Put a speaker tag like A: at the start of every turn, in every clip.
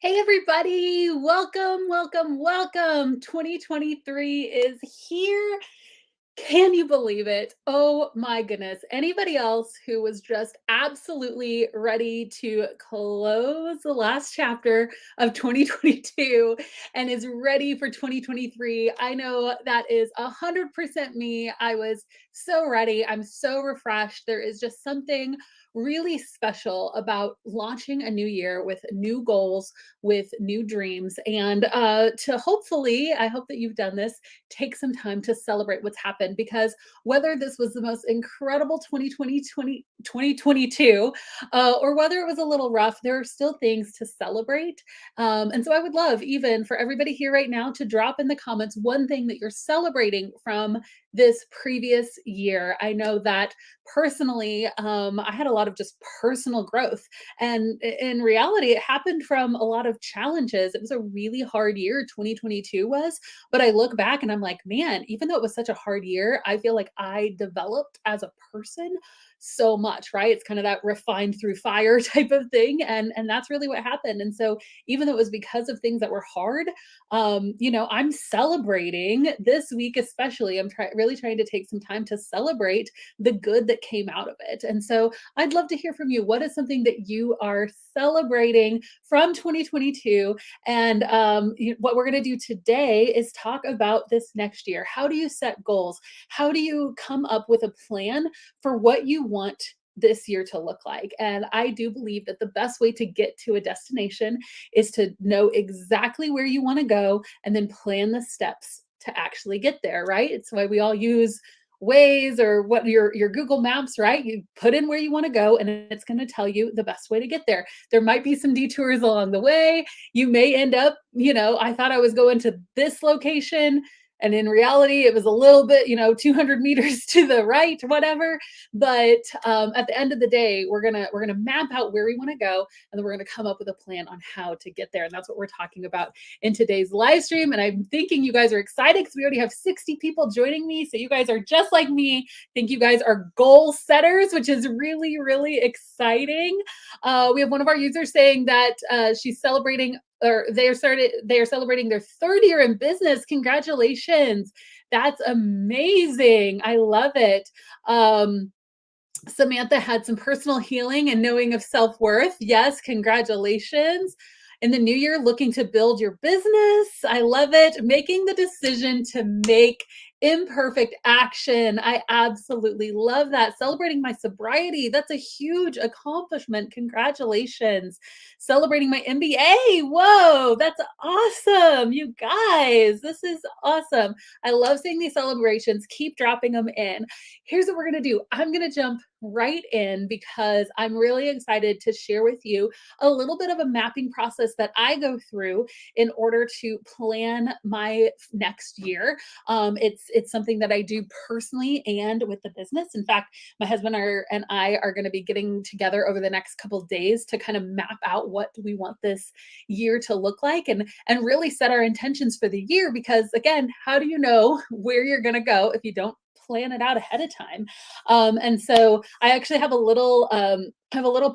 A: Hey everybody, welcome, welcome, welcome. 2023 is here. Can you believe it? Oh my goodness. Anybody else who was just absolutely ready to close the last chapter of 2022 and is ready for 2023? I know that is 100% me. I was so ready. I'm so refreshed. There is just something really special about launching a new year with new goals, with new dreams, and to hopefully, I hope that you've done this, take some time to celebrate what's happened, because whether this was the most incredible 2022, or whether it was a little rough, there are still things to celebrate. And so I would love, even for everybody here right now, to drop in the comments one thing that you're celebrating from this previous year. I know that personally, I had a lot of just personal growth. And in reality, it happened from a lot of challenges. It was a really hard year, 2022 was. But I look back and I'm like, man, even though it was such a hard year, I feel like I developed as a person so much, right? It's kind of that refined through fire type of thing. And that's really what happened. And so even though it was because of things that were hard, I'm celebrating this week, especially. Really trying to take some time to celebrate the good that came out of it. And so I'd love to hear from you. What is something that you are celebrating from 2022? And what we're going to do today is talk about this next year. How do you set goals? How do you come up with a plan for what you want this year to look like? And I do believe that the best way to get to a destination is to know exactly where you want to go and then plan the steps to actually get there, right? It's why we all use Waze or what your Google Maps, right? You put in where you want to go and it's going to tell you the best way to get there. There might be some detours along the way. You may end up, I thought I was going to this location, and in reality it was a little bit, 200 meters to the right, whatever. But at the end of the day, we're gonna map out where we want to go, and then we're gonna come up with a plan on how to get there. And that's what we're talking about in today's live stream. And I'm thinking you guys are excited because we already have 60 people joining me. So you guys are just like me. I think you guys are goal setters, which is really, really exciting. We have one of our users saying that she's celebrating, or they are celebrating their third year in business. Congratulations. That's amazing. I love it. Samantha had some personal healing and knowing of self-worth. Yes, congratulations. In the new year, looking to build your business. I love it. Making the decision to make imperfect action. I absolutely love that. Celebrating my sobriety. That's a huge accomplishment. Congratulations. Celebrating my MBA. Whoa, that's awesome. You guys, this is awesome. I love seeing these celebrations. Keep dropping them in. Here's what we're going to do. I'm going to jump right in because I'm really excited to share with you a little bit of a mapping process that I go through in order to plan my next year. It's something that I do personally and with the business. In fact, my husband and I are going to be getting together over the next couple of days to kind of map out what do we want this year to look like, and really set our intentions for the year. Because again, how do you know where you're going to go if you don't plan it out ahead of time? And so I actually have a little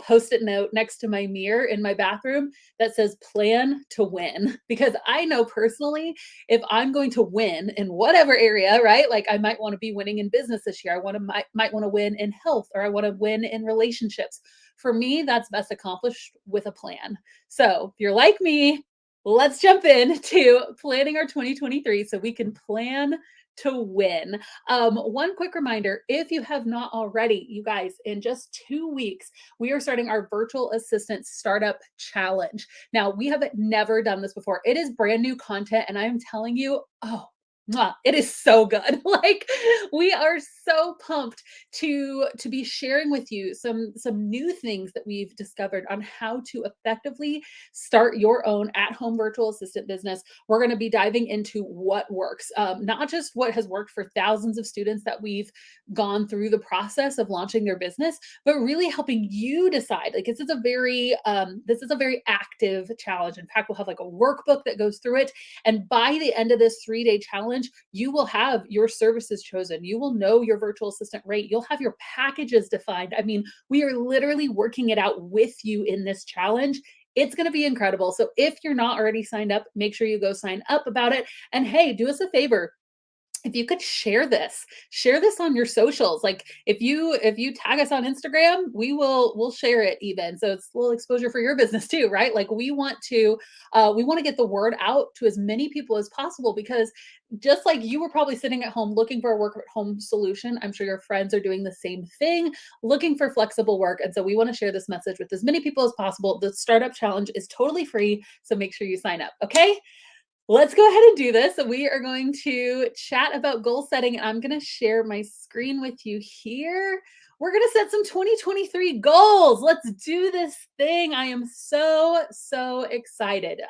A: post-it note next to my mirror in my bathroom that says plan to win, because I know personally, if I'm going to win in whatever area, right? Like I might want to be winning in business this year. Might want to win in health, or I want to win in relationships. For me, that's best accomplished with a plan. So if you're like me, let's jump in to planning our 2023 so we can plan to win. One quick reminder, if you have not already, you guys, in just 2 weeks, we are starting our virtual assistant startup challenge. Now, we have never done this before. It is brand new content, and I'm telling you, oh, it is so good. Like, we are so pumped to be sharing with you some new things that we've discovered on how to effectively start your own at-home virtual assistant business. We're going to be diving into what works, not just what has worked for thousands of students that we've gone through the process of launching their business, but really helping you decide. Like, this is a very active challenge. In fact, we'll have like a workbook that goes through it, and by the end of this 3-day challenge, you will have your services chosen. You will know your virtual assistant rate. You'll have your packages defined. I mean, we are literally working it out with you in this challenge. It's going to be incredible. So if you're not already signed up, make sure you go sign up about it. And hey, do us a favor, if you could share this on your socials. Like if you tag us on Instagram, we'll share it even. So it's a little exposure for your business too, right? Like we want to get the word out to as many people as possible, because just like you were probably sitting at home looking for a work at home solution, I'm sure your friends are doing the same thing, looking for flexible work. And so we want to share this message with as many people as possible. The startup challenge is totally free, so make sure you sign up. Okay, let's go ahead and do this. We are going to chat about goal setting. I'm going to share my screen with you here. We're going to set some 2023 goals. Let's do this thing. I am so excited.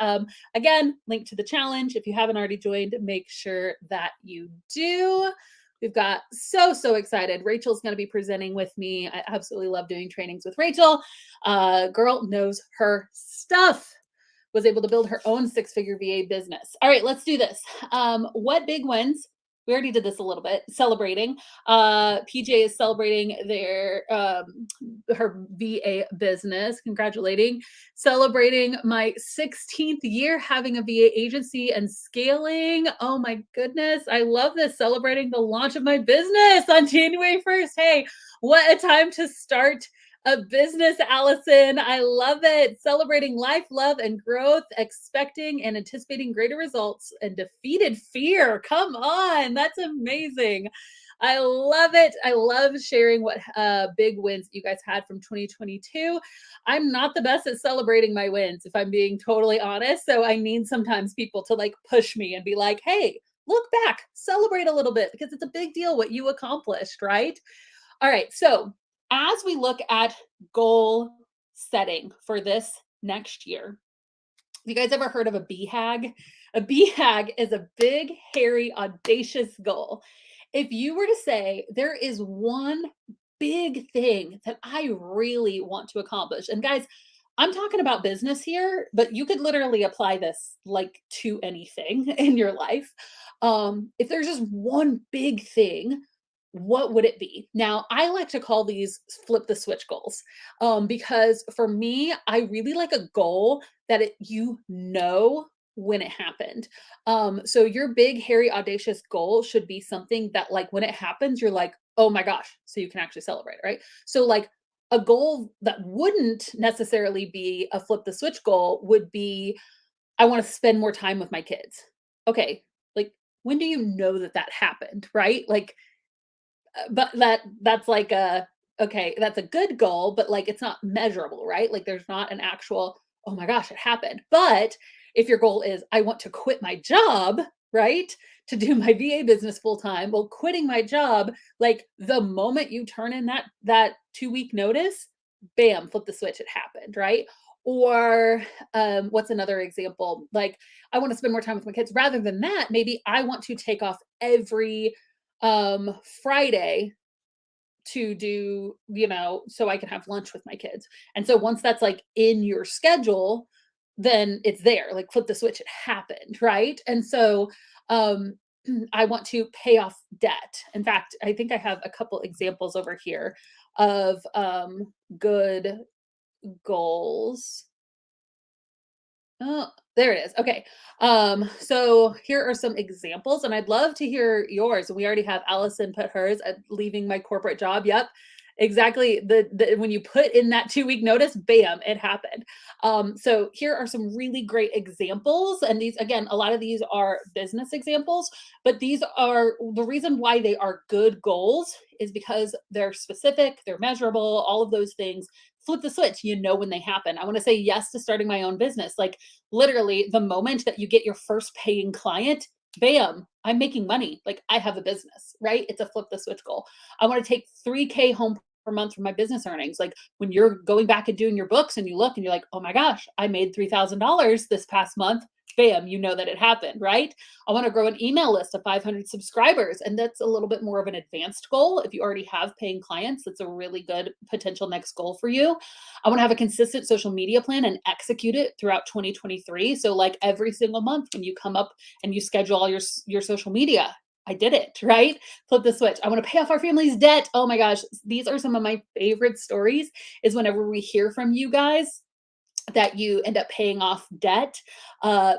A: Again, link to the challenge. If you haven't already joined, make sure that you do. We've got so excited. Rachel's going to be presenting with me. I absolutely love doing trainings with Rachel. Girl knows her stuff. Was able to build her own six-figure VA business. All right, let's do this. What big wins? We already did this a little bit. Celebrating. PJ is celebrating her VA business. Celebrating my 16th year having a VA agency and scaling. Oh my goodness, I love this. Celebrating the launch of my business on January 1st. Hey, what a time to start a business, Allison. I love it. Celebrating life, love, and growth, expecting and anticipating greater results, and defeated fear. Come on, that's amazing. I love it. I love sharing what big wins you guys had from 2022. I'm not the best at celebrating my wins, if I'm being totally honest. So I need sometimes people to like push me and be like, hey, look back, celebrate a little bit, because it's a big deal what you accomplished, right? All right. So as we look at goal setting for this next year, you guys ever heard of a BHAG? A BHAG is a big, hairy, audacious goal. If you were to say there is one big thing that I really want to accomplish, and guys, I'm talking about business here, but you could literally apply this like to anything in your life. If there's just one big thing, what would it be? Now, I like to call these flip the switch goals, because for me, I really like a goal that you know when it happened. So your big, hairy, audacious goal should be something that, like, when it happens, you're like, oh my gosh, so you can actually celebrate, right? So, like, a goal that wouldn't necessarily be a flip the switch goal would be, I want to spend more time with my kids. Okay, like, when do you know that that happened, right? Like, but that's like a, okay, that's a good goal, but like it's not measurable, right? Like there's not an actual, oh my gosh, it happened. But if your goal is, I want to quit my job, right? To do my VA business full time, well, quitting my job, like the moment you turn in that 2 week notice, bam, flip the switch, it happened, right? Or what's another example? Like, I want to spend more time with my kids. Rather than that, maybe I want to take off every Friday to do, so I can have lunch with my kids. And so once that's like in your schedule, then it's there, like flip the switch, it happened, right? And so I want to pay off debt. In fact, I think I have a couple examples over here of good goals. Oh, there it is. Okay. So here are some examples, and I'd love to hear yours. We already have Allison put hers at leaving my corporate job. Yep. Exactly. The when you put in that 2 week notice, bam, it happened. So here are some really great examples. And these, again, a lot of these are business examples, but these are the reason why they are good goals is because they're specific, they're measurable, all of those things. Flip the switch, you know when they happen. I want to say yes to starting my own business. Like literally the moment that you get your first paying client, bam, I'm making money. Like I have a business, right? It's a flip the switch goal. I want to take 3K home per month from my business earnings. Like when you're going back and doing your books and you look and you're like, oh my gosh, I made $3,000 this past month. Bam, you know that it happened, right? I want to grow an email list of 500 subscribers. And that's a little bit more of an advanced goal. If you already have paying clients, that's a really good potential next goal for you. I want to have a consistent social media plan and execute it throughout 2023. So like every single month when you come up and you schedule all your social media, I did it, right? Flip the switch. I want to pay off our family's debt. Oh my gosh, these are some of my favorite stories is whenever we hear from you guys that you end up paying off debt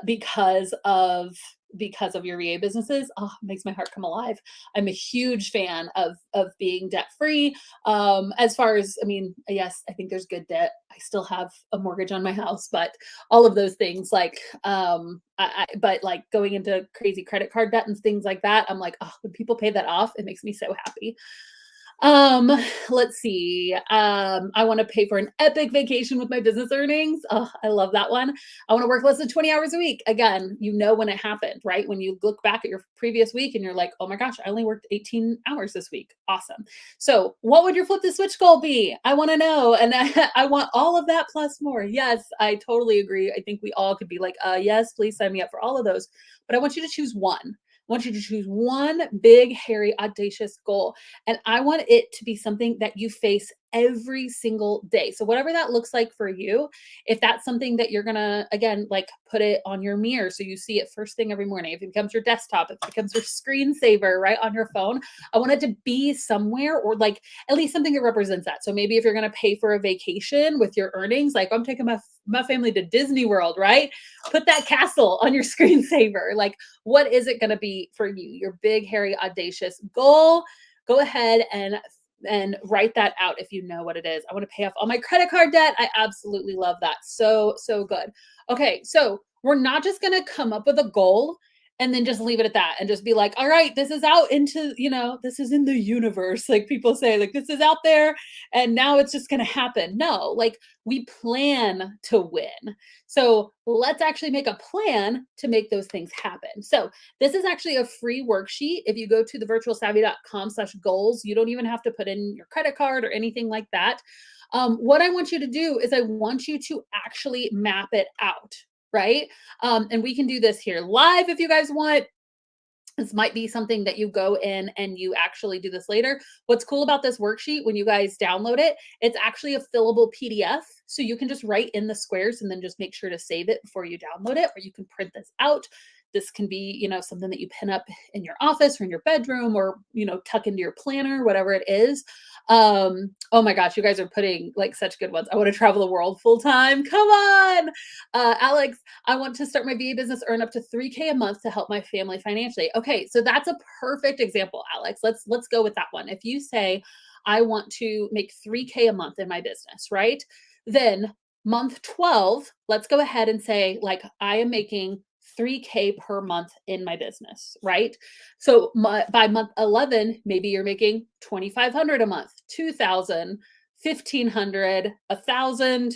A: because of your VA businesses. Oh, it makes my heart come alive. I'm a huge fan of being debt free. As far as, I mean, yes, I think there's good debt. I still have a mortgage on my house, but all of those things, like, but like going into crazy credit card debt and things like that, I'm like, oh, when people pay that off, it makes me so happy. Um, let's see. I want to pay for an epic vacation with my business earnings. Oh, I love that one. I want to work less than 20 hours a week. Again, you know when it happened, right? When you look back at your previous week and you're like, oh my gosh, I only worked 18 hours this week. Awesome. So, what would your flip the switch goal be? I want to know. And I want all of that plus more. Yes, I totally agree. I think we all could be like, yes, please sign me up for all of those. But I want you to choose one. I want you to choose one big, hairy, audacious goal. And I want it to be something that you face every single day. So whatever that looks like for you, if that's something that you're going to, again, like put it on your mirror so you see it first thing every morning, if it becomes your desktop, if it becomes your screensaver, right, on your phone, I want it to be somewhere, or like at least something that represents that. So maybe if you're going to pay for a vacation with your earnings, like I'm taking my family to Disney World, right? Put that castle on your screensaver. Like, what is it going to be for you? Your big, hairy, audacious goal. Go ahead and write that out if you know what it is. I want to pay off all my credit card debt. I absolutely love that. So good. Okay, so we're not just going to come up with a goal and then just leave it at that and just be like, all right, this is out into, this is in the universe, like people say, like this is out there and now it's just going to happen. No, like we plan to win. So let's actually make a plan to make those things happen. So this is actually a free worksheet. If you go to thevirtualsavvy.com/goals, you don't even have to put in your credit card or anything like that. What I want you to do is I want you to actually map it out, right? And we can do this here live if you guys want. This might be something that you go in and you actually do this later. What's cool about this worksheet, when you guys download it, it's actually a fillable PDF. So you can just write in the squares and then just make sure to save it before you download it, or you can print this out. This can be, something that you pin up in your office or in your bedroom, or, tuck into your planner, whatever it is. Oh my gosh, you guys are putting like such good ones. I want to travel the world full time. Come on. Alex, I want to start my VA business, earn up to 3K a month to help my family financially. Okay, so that's a perfect example, Alex. Let's go with that one. If you say, I want to make 3K a month in my business, right? Then month 12, let's go ahead and say, like, I am making 3K per month in my business, right? So by month 11, maybe you're making 2,500 a month, 2,000, 1,500, 1,000,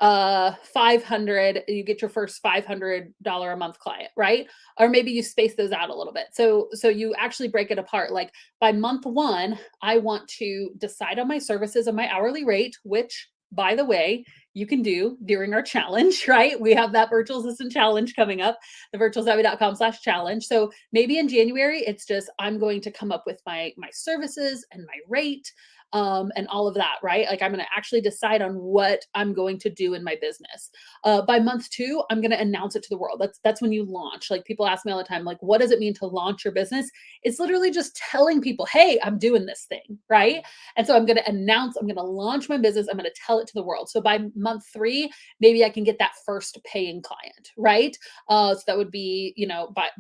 A: 500, you get your first $500 a month client, right? Or maybe you space those out a little bit. So you actually break it apart. Like by month 1, I want to decide on my services and my hourly rate, which, by the way, you can do during our challenge, right? We have that virtual assistant challenge coming up, the virtualsavvy.com/challenge. So maybe in January, it's just, I'm going to come up with my services and my rate, and all of that, right? Like I'm going to actually decide on what I'm going to do in my business. By month 2, I'm going to announce it to the world. That's when you launch. Like people ask me all the time, like, what does it mean to launch your business? It's literally just telling people, hey, I'm doing this thing, right? And so I'm going to announce, I'm going to launch my business. I'm going to tell it to the world. So by month 3, maybe I can get that first paying client, right? So that would be,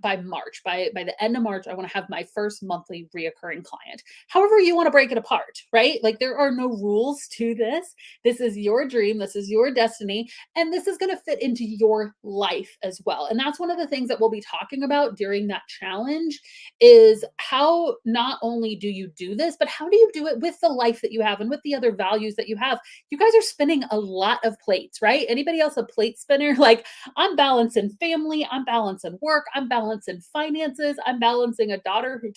A: by March, by the end of March, I want to have my first monthly reoccurring client. However you want to break it apart, right? Like there are no rules to this. This is your dream. This is your destiny. And this is going to fit into your life as well. And that's one of the things that we'll be talking about during that challenge, is how not only do you do this, but how do you do it with the life that you have and with the other values that you have? You guys are spinning a lot of plates, right? Anybody else a plate spinner? Like I'm balancing family, I'm balancing work, I'm balancing finances, I'm balancing a daughter who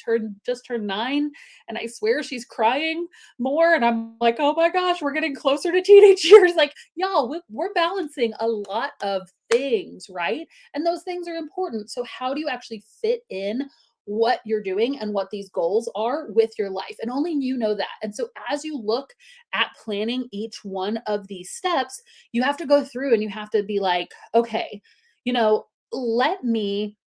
A: just turned 9, and I swear she's crying more, and I'm like, oh my gosh, we're getting closer to teenage years. Like y'all, we're balancing a lot of things, right? And those things are important. So how do you actually fit in what you're doing and what these goals are with your life? And only you know that. And so as you look at planning each one of these steps, you have to go through and you have to be like, okay, let me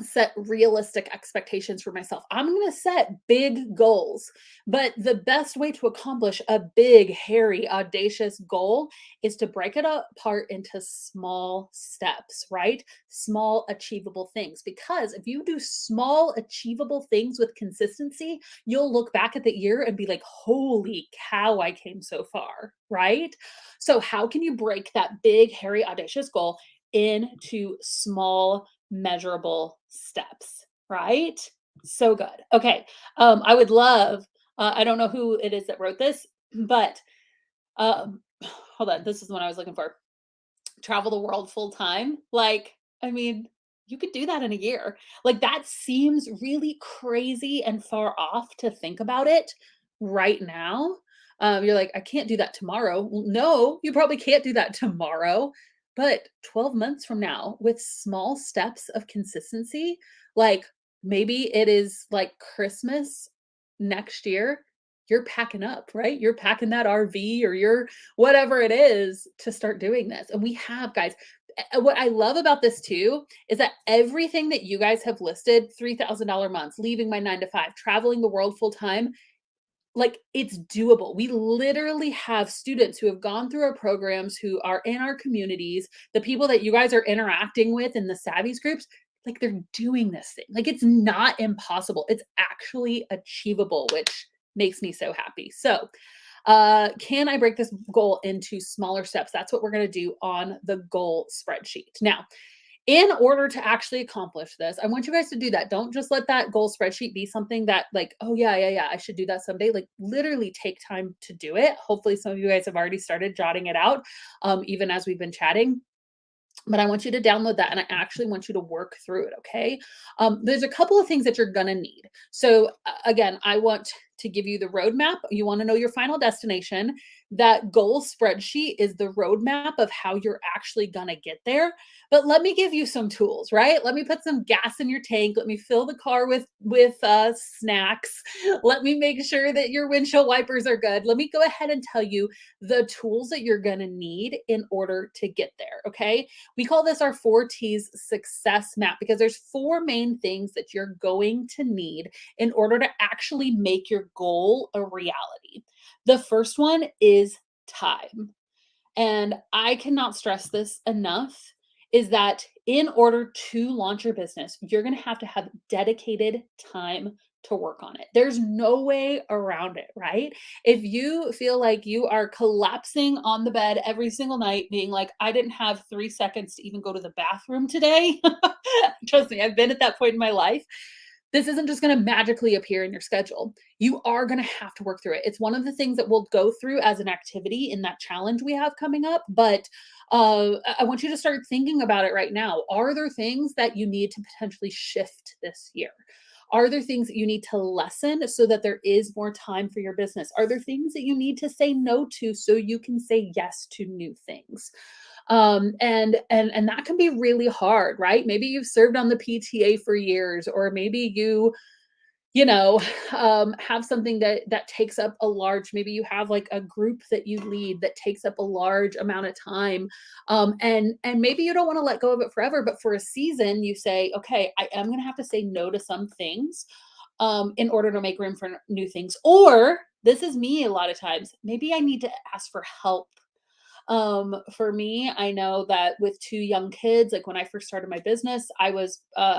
A: set realistic expectations for myself. I'm going to set big goals, but the best way to accomplish a big, hairy, audacious goal is to break it apart into small steps, right? Small, achievable things. Because if you do small, achievable things with consistency, you'll look back at the year and be like, holy cow, I came so far, right? So, how can you break that big, hairy, audacious goal into small, measurable steps, right? So good. Okay. I would love, I don't know who it is that wrote this, but hold on. This is what I was looking for. Travel the world full time. Like, I mean, you could do that in a year. Like, that seems really crazy and far off to think about it right now. You're like, I can't do that tomorrow. Well, no, you probably can't do that tomorrow. But 12 months from now, with small steps of consistency, like maybe it is like Christmas next year, you're packing up, right? You're packing that RV or you're whatever it is to start doing this. And we have, guys, what I love about this too is that everything that you guys have listed, $3,000 months, leaving my 9 to 5, traveling the world full time, like it's doable. We literally have students who have gone through our programs, who are in our communities, the people that you guys are interacting with in the Savvies groups, like they're doing this thing. Like it's not impossible. It's actually achievable, which makes me so happy. So, can I break this goal into smaller steps? That's what we're going to do on the goal spreadsheet. Now, in order to actually accomplish this, I want you guys to do that. Don't just let that goal spreadsheet be something that, like, oh, yeah, I should do that someday. Like, literally take time to do it. Hopefully, some of you guys have already started jotting it out, even as we've been chatting. But I want you to download that and I actually want you to work through it. Okay. There's a couple of things that you're going to need. So, again, I want to give you the roadmap. You want to know your final destination. That goal spreadsheet is the roadmap of how you're actually going to get there. But let me give you some tools, right? Let me put some gas in your tank. Let me fill the car with snacks. Let me make sure that your windshield wipers are good. Let me go ahead and tell you the tools that you're going to need in order to get there. Okay. We call this our 4T's success map because there's four main things that you're going to need in order to actually make your goal a reality. The first one is time. And I cannot stress this enough is that in order to launch your business, you're going to have dedicated time to work on it. There's no way around it, right? If you feel like you are collapsing on the bed every single night, being like, I didn't have 3 seconds to even go to the bathroom today. Trust me, I've been at that point in my life. This isn't just going to magically appear in your schedule. You are going to have to work through it. It's one of the things that we'll go through as an activity in that challenge we have coming up. But I want you to start thinking about it right now. Are there things that you need to potentially shift this year? Are there things that you need to lessen so that there is more time for your business? Are there things that you need to say no to so you can say yes to new things? And that can be really hard, right? Maybe you've served on the PTA for years, or maybe you know have something that takes up a large, maybe you have like a group that you lead that takes up a large amount of time, and maybe you don't want to let go of it forever, but for a season you say, okay, I am going to have to say no to some things in order to make room for new things. Or this is me a lot of times, maybe I need to ask for help. For me, I know that with two young kids, like when I first started my business, I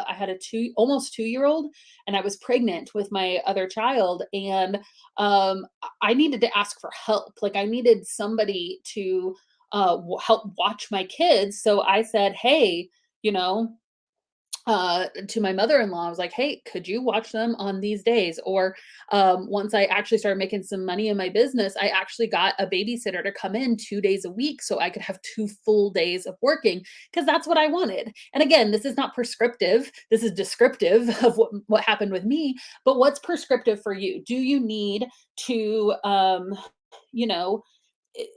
A: had a almost 2 year old, and I was pregnant with my other child, and I needed to ask for help. Like I needed somebody to help watch my kids. So I said, hey, you know, to my mother-in-law, I was like, hey, could you watch them on these days? Or once I actually started making some money in my business, I actually got a babysitter to come in 2 days a week so I could have 2 full days of working, because that's what I wanted. And again, this is not prescriptive, this is descriptive of what happened with me. But what's prescriptive for you? Do you need to you know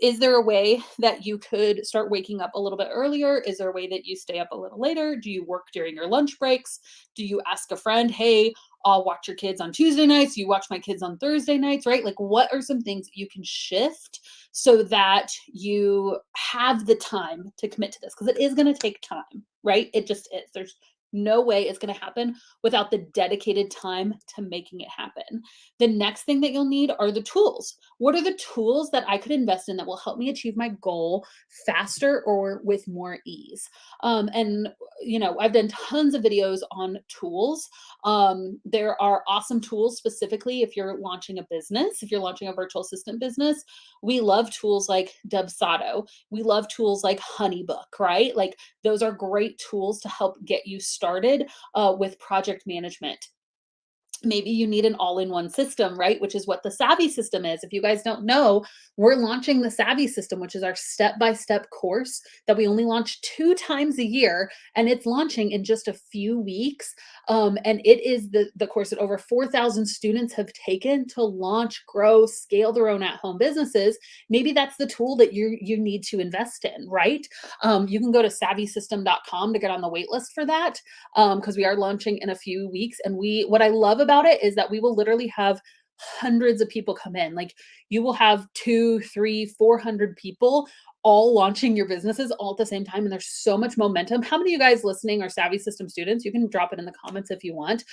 A: is there a way that you could start waking up a little bit earlier? Is there a way that you stay up a little later? Do you work during your lunch breaks? Do you ask a friend, hey, I'll watch your kids on Tuesday nights, you watch my kids on Thursday nights, right? Like, what are some things that you can shift so that you have the time to commit to this? Because it is going to take time, right? It just is. There's No way it's going to happen without the dedicated time to making it happen. The next thing that you'll need are the tools. What are the tools that I could invest in that will help me achieve my goal faster or with more ease? And I've done tons of videos on tools. There are awesome tools specifically if you're launching a business, if you're launching a virtual assistant business. We love tools like Dubsado. We love tools like Honeybook, right? Like those are great tools to help get you started with project management. Maybe you need an all-in-one system, right? Which is what the Savvy system is. If you guys don't know, we're launching the Savvy system, which is our step-by-step course that we only launch 2 times a year, and it's launching in just a few weeks. And it is the course that over 4,000 students have taken to launch, grow, scale their own at-home businesses. Maybe that's the tool that you need to invest in, right? You can go to savvysystem.com to get on the wait list for that, because we are launching in a few weeks. And what I love about it is that we will literally have hundreds of people come in. Like you will have 2, 3, 400 people all launching your businesses all at the same time. And there's so much momentum. How many of you guys listening are Savvy System students? You can drop it in the comments if you want.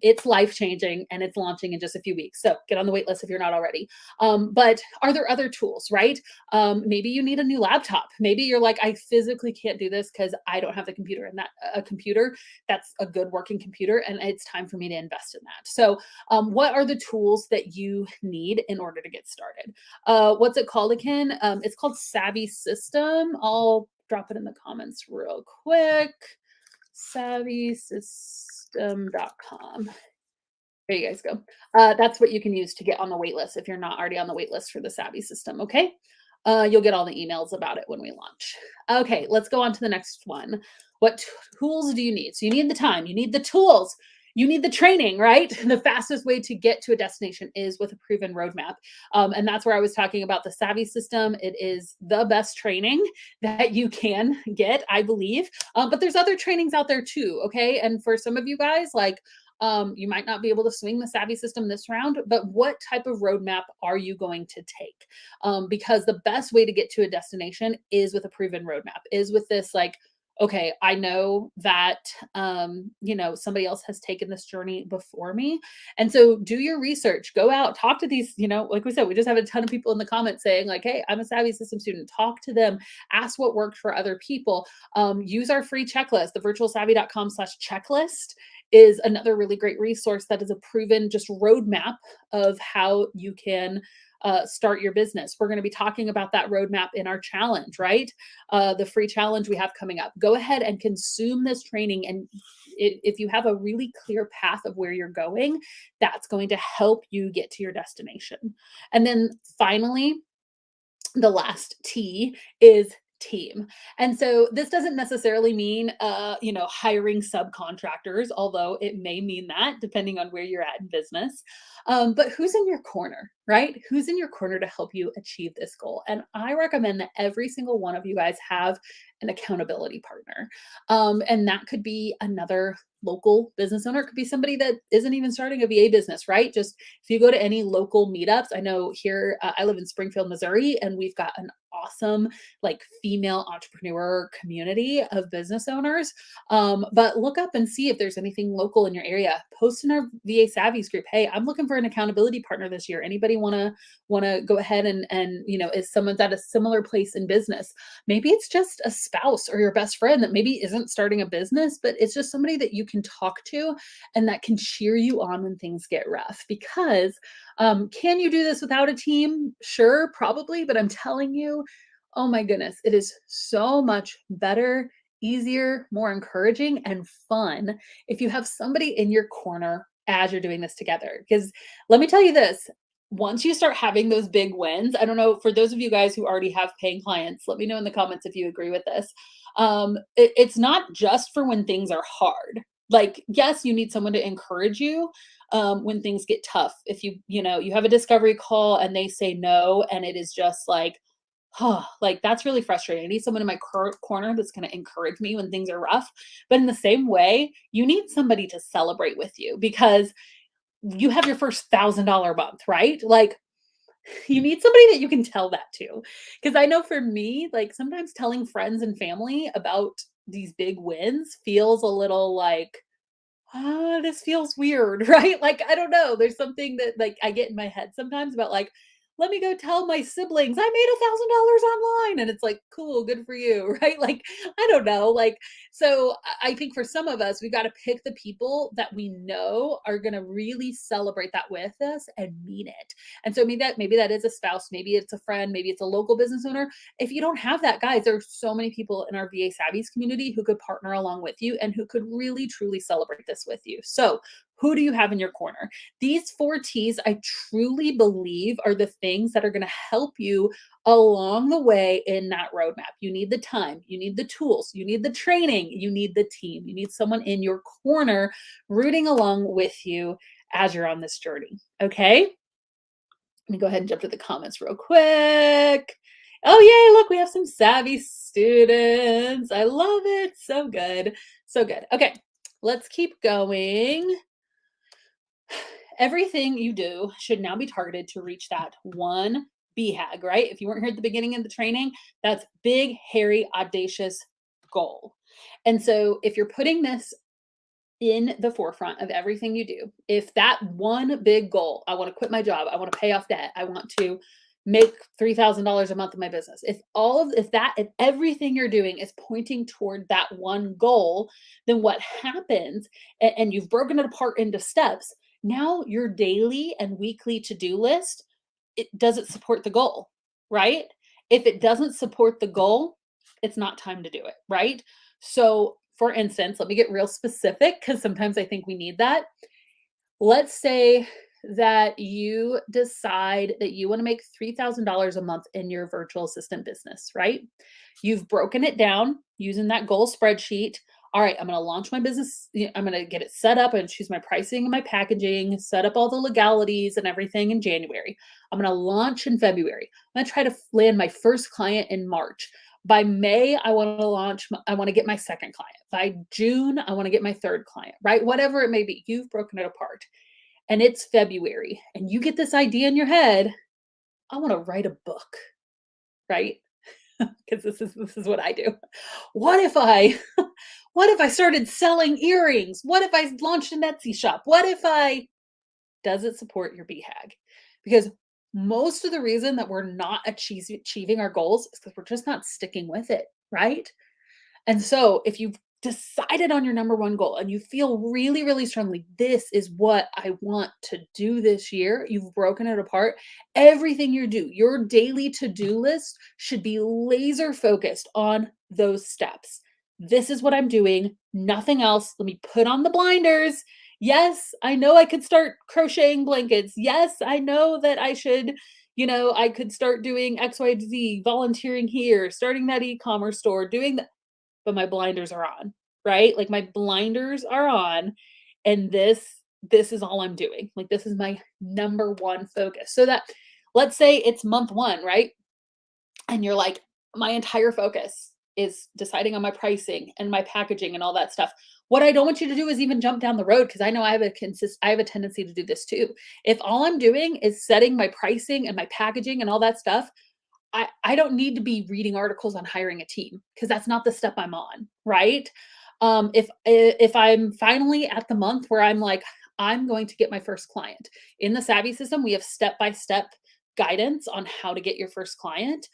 A: It's life changing and it's launching in just a few weeks. So get on the wait list if you're not already. But are there other tools, right? Maybe you need a new laptop. Maybe you're like, I physically can't do this because I don't have the computer, and that a computer that's a good working computer, and it's time for me to invest in that. So what are the tools that you need in order to get started? What's it called again? It's called Savvy System. I'll drop it in the comments real quick. Savvysystem.com. There you guys go. That's what you can use to get on the wait list if you're not already on the wait list for the Savvy system, okay? You'll get all the emails about it when we launch. Okay, let's go on to the next one. What tools do you need? So you need the time, you need the tools, you need the training, right? The fastest way to get to a destination is with a proven roadmap. And that's where I was talking about the Savvy system. It is the best training that you can get, I believe. But there's other trainings out there too, okay? And for some of you guys, like, you might not be able to swing the Savvy system this round, but what type of roadmap are you going to take? Because the best way to get to a destination is with a proven roadmap, is with this like, okay, I know that somebody else has taken this journey before me. And so do your research, go out, talk to these, like we said, we just have a ton of people in the comments saying like, hey, I'm a Savvy system student. Talk to them, ask what worked for other people. Use our free checklist, the virtualsavvy.com/checklist is another really great resource that is a proven just roadmap of how you can start your business. We're going to be talking about that roadmap in our challenge, right? The free challenge we have coming up. Go ahead and consume this training. And if you have a really clear path of where you're going, that's going to help you get to your destination. And then finally, the last T is team. And so this doesn't necessarily mean hiring subcontractors, although it may mean that depending on where you're at in business. But who's in your corner, right? Who's in your corner to help you achieve this goal? And I recommend that every single one of you guys have an accountability partner. And that could be another local business owner. It could be somebody that isn't even starting a VA business, right? Just if you go to any local meetups, I know here, I live in Springfield, Missouri, and we've got an awesome like female entrepreneur community of business owners. But look up and see if there's anything local in your area. Post in our VA Savvies group, hey, I'm looking for an accountability partner this year. Anybody wanna go ahead and is someone's at a similar place in business? Maybe it's just a spouse or your best friend that maybe isn't starting a business, but it's just somebody that you can talk to and that can cheer you on when things get rough. Because can you do this without a team? Sure, probably, but I'm telling you, oh my goodness, it is so much better, easier, more encouraging, and fun if you have somebody in your corner as you're doing this together. Because let me tell you this, once you start having those big wins, I don't know, for those of you guys who already have paying clients, let me know in the comments if you agree with this. It's not just for when things are hard. Like, yes, you need someone to encourage you when things get tough. If you have a discovery call and they say no, and it is just like, oh, like that's really frustrating. I need someone in my corner that's going to encourage me when things are rough. But in the same way, you need somebody to celebrate with you because you have your first $1,000 month, right? Like you need somebody that you can tell that to. Because I know for me, like sometimes telling friends and family about these big wins feels a little like, "Ah, this feels weird," right? Like, I don't know, there's something that, like, I get in my head sometimes about, like, "Let me go tell my siblings I made $1,000 online," and it's like, "Cool, good for you," right? Like, I don't know, like, so I think for some of us, we gotta pick the people that we know are gonna really celebrate that with us and mean it. And so maybe that is a spouse, maybe it's a friend, maybe it's a local business owner. If you don't have that, guys, there are so many people in our VA Savvies community who could partner along with you and who could really truly celebrate this with you. So, who do you have in your corner? These four T's, I truly believe, are the things that are going to help you along the way in that roadmap. You need the time, you need the tools, you need the training, you need the team, you need someone in your corner rooting along with you as you're on this journey. Okay? Let me go ahead and jump to the comments real quick. Oh, yay, look, we have some savvy students. I love it. So good. So good. Okay, let's keep going. Everything you do should now be targeted to reach that one BHAG, right? If you weren't here at the beginning of the training, that's big, hairy, audacious goal. And so if you're putting this in the forefront of everything you do. If that one big goal, I want to quit my job, I want to pay off debt, I want to make $3,000 a month in my business. If everything you're doing is pointing toward that one goal, then what happens, and you've broken it apart into steps, now your daily and weekly to-do list, does it support the goal, right? If it doesn't support the goal, it's not time to do it, right? So, for instance, let me get real specific because sometimes I think we need that. Let's say that you decide that you want to make $3,000 a month in your virtual assistant business, right? You've broken it down using that goal spreadsheet. All right, I'm going to launch my business. I'm going to get it set up and choose my pricing and my packaging, set up all the legalities and everything in January. I'm going to launch in February. I'm going to try to land my first client in March. By May, I want to I want to get my second client. By June, I want to get my third client, right? Whatever it may be, you've broken it apart. And it's February, and you get this idea in your head, I want to write a book, right? Because this is what I do. What if I what if I started selling earrings? What if I launched an Etsy shop? What if I does it support your BHAG? Because most of the reason that we're not achieving our goals is because we're just not sticking with it, right? And so if you've decided on your number one goal and you feel really, really strongly, this is what I want to do this year, you've broken it apart. Everything you do, your daily to do list should be laser focused on those steps. This is what I'm doing, nothing else. Let me put on the blinders. Yes, I know I could start crocheting blankets. Yes, I know that I should, I could start doing XYZ, volunteering here, starting that e commerce store, doing that, but my blinders are on, right? Like my blinders are on and this is all I'm doing. Like this is my number one focus. So that let's say it's month 1, right? And you're like my entire focus is deciding on my pricing and my packaging and all that stuff. What I don't want you to do is even jump down the road because I know I have a tendency to do this too. If all I'm doing is setting my pricing and my packaging and all that stuff, I don't need to be reading articles on hiring a team because that's not the step I'm on, right? If I'm finally at the month where I'm like, I'm going to get my first client. In the Savvy system, we have step-by-step guidance on how to get your first client,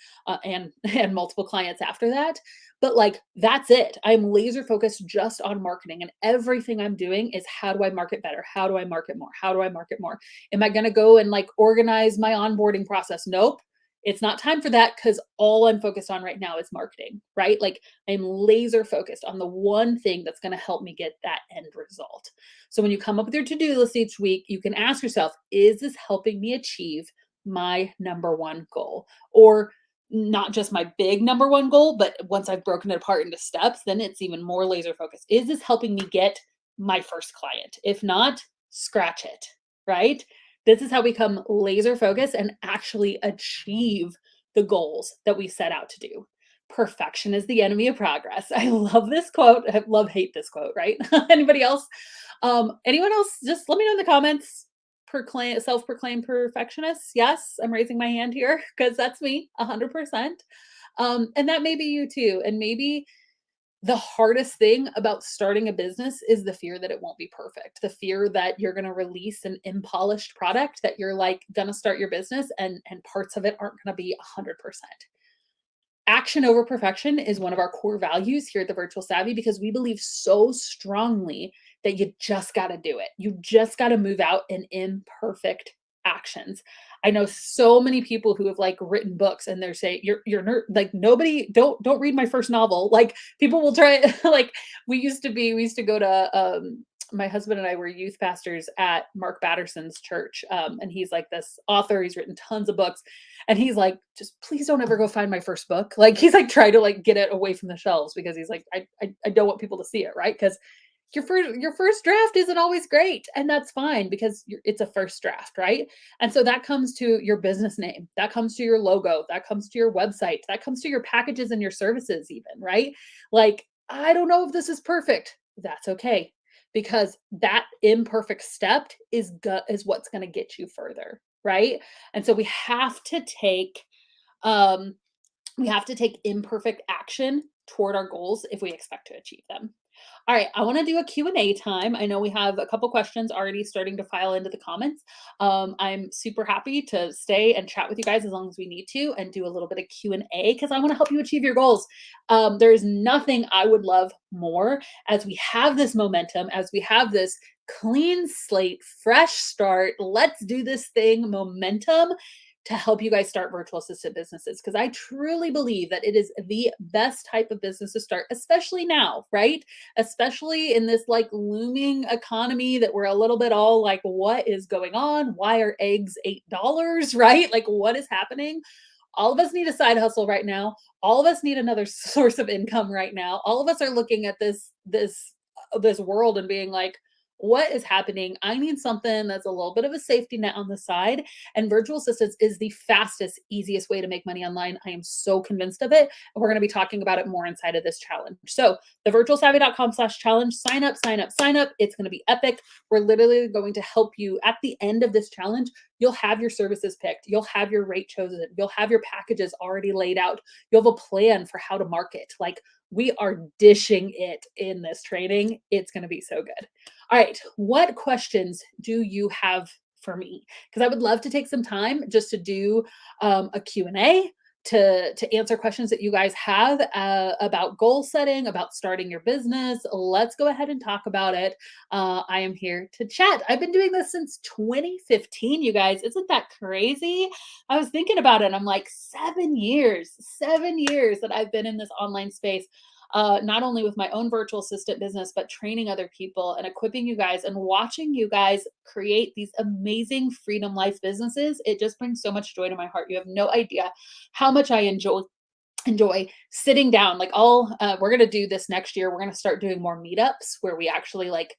A: and and multiple clients after that. But like that's it. I'm laser focused just on marketing, and everything I'm doing is how do I market better? How do I market more? How do I market more? Am I going to go and like organize my onboarding process? Nope, it's not time for that because all I'm focused on right now is marketing, right? Like I'm laser focused on the one thing that's going to help me get that end result. So when you come up with your to-do list each week, you can ask yourself, is this helping me achieve my number one goal? Or not just my big number one goal, but once I've broken it apart into steps, then it's even more laser focused. Is this helping me get my first client? If not, scratch it, right? This is how we become laser focused and actually achieve the goals that we set out to do. Perfection is the enemy of progress. I love this quote. I love hate this quote, right? Anybody else? Anyone else? Just let me know in the comments. Self-proclaimed perfectionists. Yes, I'm raising my hand here because that's me, 100%. And that may be you too. And maybe the hardest thing about starting a business is the fear that it won't be perfect. The fear that you're going to release an impolished product, that you're like going to start your business and parts of it aren't going to be 100%. Action over perfection is one of our core values here at the Virtual Savvy because we believe so strongly that you just got to do it. You just got to move out in imperfect actions. I know so many people who have like written books and they're saying like nobody don't read my first novel. Like people will try like we used to go to my husband and I were youth pastors at Mark Batterson's church. And he's like this author, he's written tons of books. And he's like, just please don't ever go find my first book. Like he's like trying to like get it away from the shelves because he's like, I don't want people to see it, right? Because your first draft isn't always great, and that's fine because it's a first draft, right? And so that comes to your business name, that comes to your logo, that comes to your website, that comes to your packages and your services even, right? Like, I don't know if this is perfect. That's okay because that imperfect step is what's going to get you further, right? And so um we have to take imperfect action toward our goals if we expect to achieve them. All right, I want to do a Q&A time. I know we have a couple questions already starting to file into the comments. I'm super happy to stay and chat with you guys as long as we need to and do a little bit of Q&A because I want to help you achieve your goals. There is nothing I would love more as we have this momentum, as we have this clean slate, fresh start, let's do this thing momentum to help you guys start virtual assistant businesses because I truly believe that it is the best type of business to start, especially now, right? Especially in this like looming economy that we're a little bit all like, what is going on? Why are eggs $8? Right? Like, what is happening? All of us need a side hustle right now. All of us need another source of income right now. All of us are looking at this world and being like, what is happening? I need something that's a little bit of a safety net on the side. And virtual assistants is the fastest, easiest way to make money online. I am so convinced of it. And we're going to be talking about it more inside of this challenge. So the virtualsavvy.com/challenge, sign up, sign up, sign up. It's going to be epic. We're literally going to help you at the end of this challenge. You'll have your services picked. You'll have your rate chosen. You'll have your packages already laid out. You'll have a plan for how to market. Like we are dishing it in this training. It's going to be so good. All right, what questions do you have for me? Because I would love to take some time just to do a Q&A to answer questions that you guys have about goal setting, about starting your business. Let's go ahead and talk about it. I am here to chat. I've been doing this since 2015, you guys. Isn't that crazy? I was thinking about it and I'm like, 7 years that I've been in this online space. Not only with my own virtual assistant business, but training other people and equipping you guys and watching you guys create these amazing freedom life businesses. It just brings so much joy to my heart. You have no idea how much I enjoy sitting down. Like we're going to do this next year. We're going to start doing more meetups where we actually like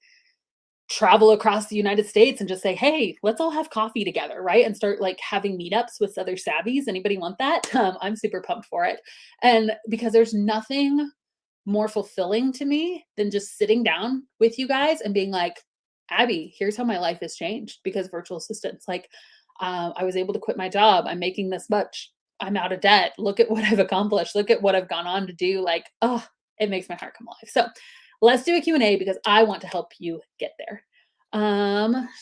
A: travel across the United States and just say, hey, let's all have coffee together, right? And start like having meetups with other savvies. Anybody want that? I'm super pumped for it. And because there's nothing more fulfilling to me than just sitting down with you guys and being like, Abby, here's how my life has changed because virtual assistants, like, I was able to quit my job. I'm making this much. I'm out of debt. Look at what I've accomplished. Look at what I've gone on to do. Like, oh, it makes my heart come alive. So let's do a Q&A because I want to help you get there.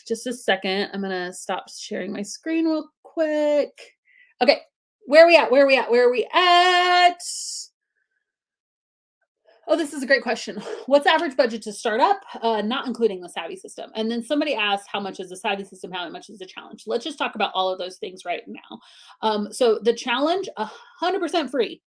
A: Just a second. I'm going to stop sharing my screen real quick. Okay. Where are we at? Where are we at? Oh, this is a great question. What's the average budget to start up, not including the Savvy system? And then somebody asked, how much is the Savvy system? How much is the challenge? Let's just talk about all of those things right now. So the challenge, 100% free,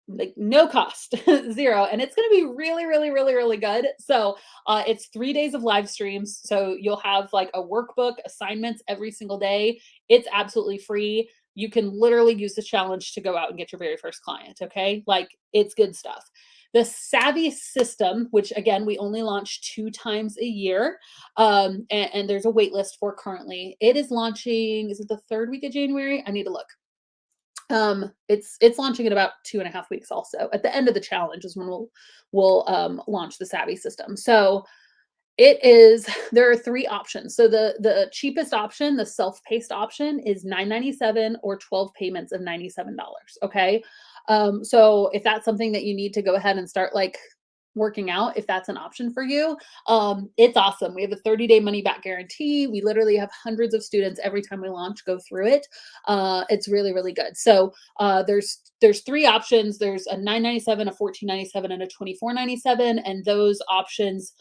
A: like no cost, zero. And it's going to be really, really, really, really good. So it's 3 days of live streams. So you'll have like a workbook, assignments every single day. It's absolutely free. You can literally use the challenge to go out and get your very first client. Okay. Like it's good stuff. The Savvy system, which again, we only launch 2 times a year, and there's a wait list for currently. It is launching, is it the 3rd week of January? I need to look. It's launching in about 2.5 weeks also. At the end of the challenge is when we'll launch the Savvy system. So there are 3 options. So the cheapest option, the self-paced option is $9.97 or 12 payments of $97. Okay. So if that's something that you need to go ahead and start like working out, if that's an option for you, it's awesome. We have a 30-day money back guarantee. We literally have hundreds of students every time we launch go through it. It's really, really good. So there's three options. There's a 997, a 1497, and a 2497. And those options,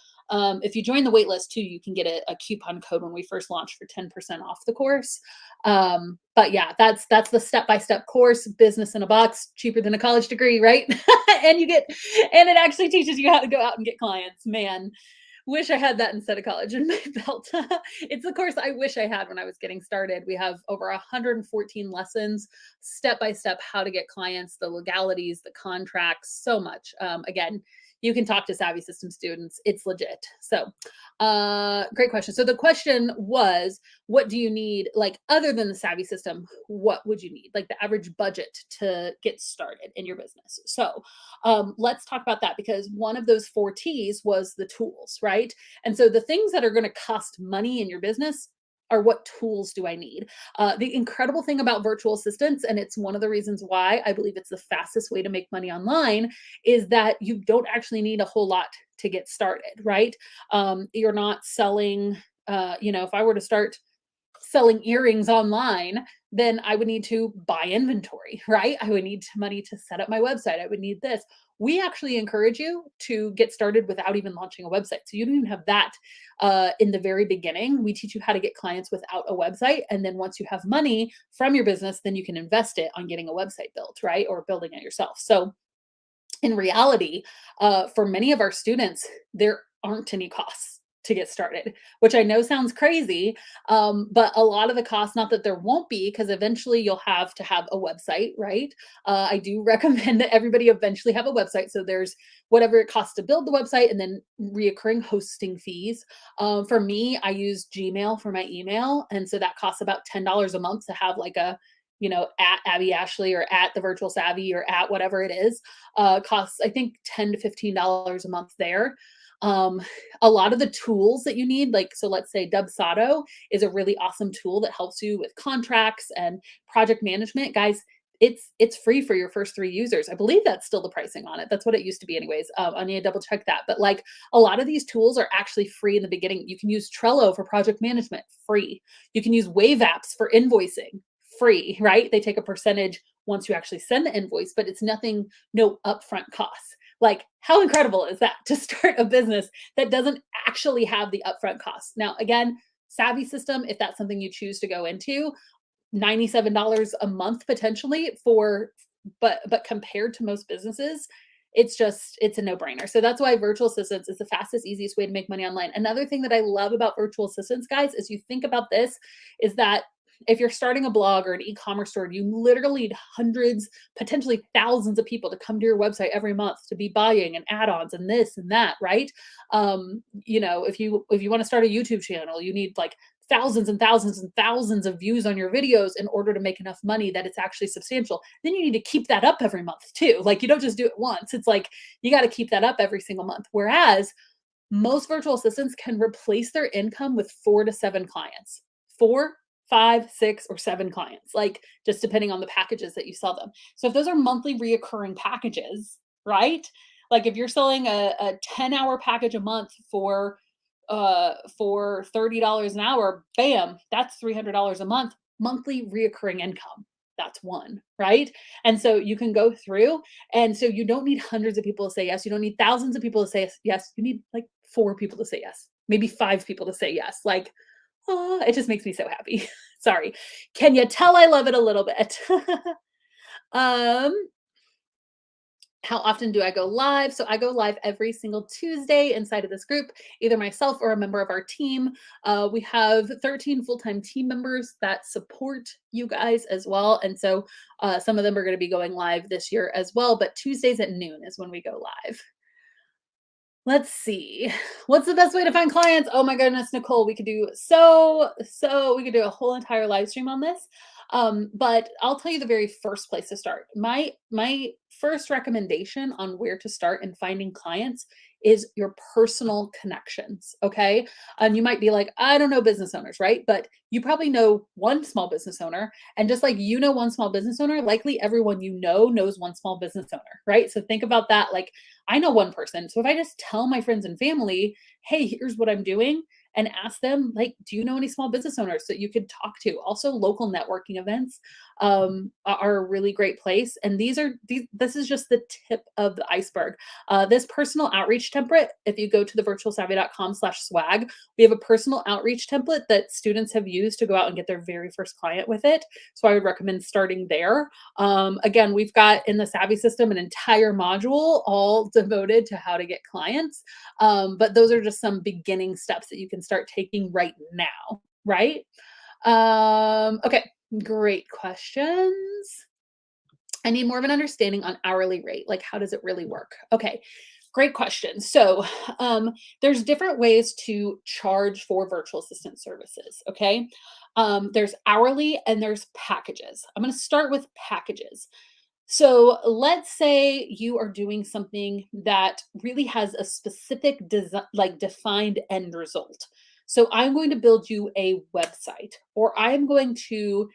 A: if you join the wait list too, you can get a coupon code when we first launch for 10% off the course. But yeah, that's the step-by-step course, business in a box, cheaper than a college degree, right? and you get and it actually teaches you how to go out and get clients. Man, wish I had that instead of college in my belt. It's the course I wish I had when I was getting started. We have over 114 lessons, step by step, how to get clients, the legalities, the contracts, so much. Again, you can talk to Savvy System students. It's legit. So, great question. So the question was, what do you need, like other than the Savvy System? What would you need, like the average budget to get started in your business? So, let's talk about that because one of those four T's was the tools, right? And so the things that are going to cost money in your business are what tools do I need? The incredible thing about virtual assistants, and it's one of the reasons why I believe it's the fastest way to make money online, is that you don't actually need a whole lot to get started, right? You're not selling, if I were to start selling earrings online, then I would need to buy inventory, right? I would need money to set up my website. I would need this. We actually encourage you to get started without even launching a website. So you don't even have that in the very beginning. We teach you how to get clients without a website. And then once you have money from your business, then you can invest it on getting a website built, right? Or building it yourself. So in reality, for many of our students, there aren't any costs to get started, which I know sounds crazy. But a lot of the costs, not that there won't be, because eventually you'll have to have a website, right? I do recommend that everybody eventually have a website. So there's whatever it costs to build the website and then reoccurring hosting fees. For me, I use Gmail for my email. And so that costs about $10 a month to have like a at Abby Ashley or at the Virtual Savvy or at whatever it is, costs, I think, $10 to $15 a month there. A lot of the tools that you need, like, so let's say Dubsado is a really awesome tool that helps you with contracts and project management. Guys, it's free for your first 3 users. I believe that's still the pricing on it. That's what it used to be anyways. I need to double check that. But like a lot of these tools are actually free in the beginning. You can use Trello for project management, free. You can use Wave Apps for invoicing, free, right? They take a percentage once you actually send the invoice, but it's nothing, no upfront costs. Like, how incredible is that to start a business that doesn't actually have the upfront costs? Now, again, Savvy System, if that's something you choose to go into, $97 a month potentially but compared to most businesses, it's a no-brainer. So that's why virtual assistants is the fastest, easiest way to make money online. Another thing that I love about virtual assistants, guys, is you think about this, is that if you're starting a blog or an e-commerce store, you literally need hundreds, potentially thousands of people to come to your website every month to be buying and add-ons and this and that, right? If you want to start a YouTube channel, you need like thousands and thousands and thousands of views on your videos in order to make enough money that it's actually substantial. Then you need to keep that up every month too. Like, you don't just do it once. It's like you got to keep that up every single month. Whereas most virtual assistants can replace their income with 4 to 7 clients. 4, 5, 6, or 7 clients, like just depending on the packages that you sell them. So if those are monthly reoccurring packages, right? Like if you're selling a 10-hour package a month for $30 an hour, bam, that's $300 a month, monthly reoccurring income. That's one, right? And so you can go through, and so you don't need hundreds of people to say yes. You don't need thousands of people to say yes. You need like 4 people to say yes, maybe 5 people to say yes. Like, oh, it just makes me so happy. Sorry. Can you tell I love it a little bit? um, how often do I go live? So I go live every single Tuesday inside of this group, either myself or a member of our team. We have 13 full-time team members that support you guys as well. And so some of them are going to be going live this year as well. But Tuesdays at noon is when we go live. Let's see. What's the best way to find clients? Oh my goodness, Nicole, we could do we could do a whole entire live stream on this. But I'll tell you the very first place to start. My first recommendation on where to start in finding clients is your personal connections. Okay. And you might be like, I don't know business owners, right? But you probably know one small business owner. And just like you know one small business owner, likely everyone you know knows one small business owner, right? So think about that. Like, I know one person. So if I just tell my friends and family, hey, here's what I'm doing, and ask them, like, do you know any small business owners that you could talk to? Also, local networking events are a really great place. And this is just the tip of the iceberg. This personal outreach template, if you go to the virtualsavvy.com/swag, we have a personal outreach template that students have used to go out and get their very first client with it. So I would recommend starting there. Again, we've got in the Savvy system an entire module all devoted to how to get clients. But those are just some beginning steps that you can start taking right now, right? Okay, great questions. I need more of an understanding on hourly rate. Like, how does it really work? Okay, great question. So, there's different ways to charge for virtual assistant services. Okay, there's hourly and there's packages. I'm going to start with packages. So let's say you are doing something that really has a specific like defined end result. So I'm going to build you a website, or I'm going to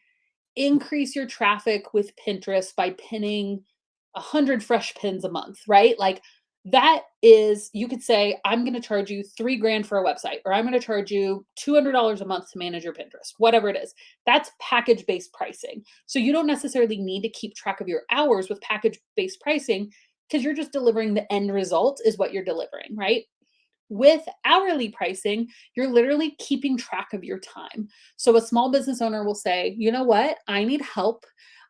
A: increase your traffic with Pinterest by pinning 100 fresh pins a month, right? Like that is, you could say, I'm going to charge you 3 grand for a website, or I'm going to charge you $200 a month to manage your Pinterest, whatever it is. That's package based pricing. So you don't necessarily need to keep track of your hours with package based pricing because you're just delivering the end result is what you're delivering, right? With hourly pricing, you're literally keeping track of your time. So a small business owner will say, you know what? I need help.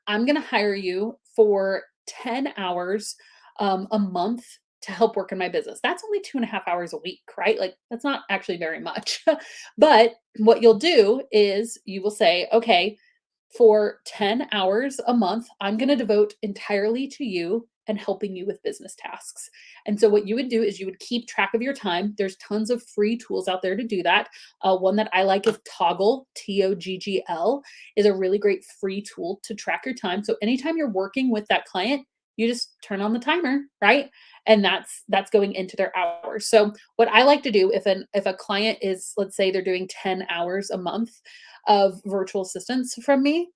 A: I'm going to hire you for 10 hours a month to help work in my business. That's only 2.5 hours a week, right? Like, that's not actually very much. But what you'll do is you will say, okay, for 10 hours a month, I'm going to devote entirely to you and helping you with business tasks. And so, what you would do is you would keep track of your time. There's tons of free tools out there to do that. One that I like is Toggl, Toggl, is a really great free tool to track your time. So, anytime you're working with that client, you just turn on the timer, right? And that's going into their hours. So what I like to do if a client is, let's say they're doing 10 hours a month of virtual assistance from me,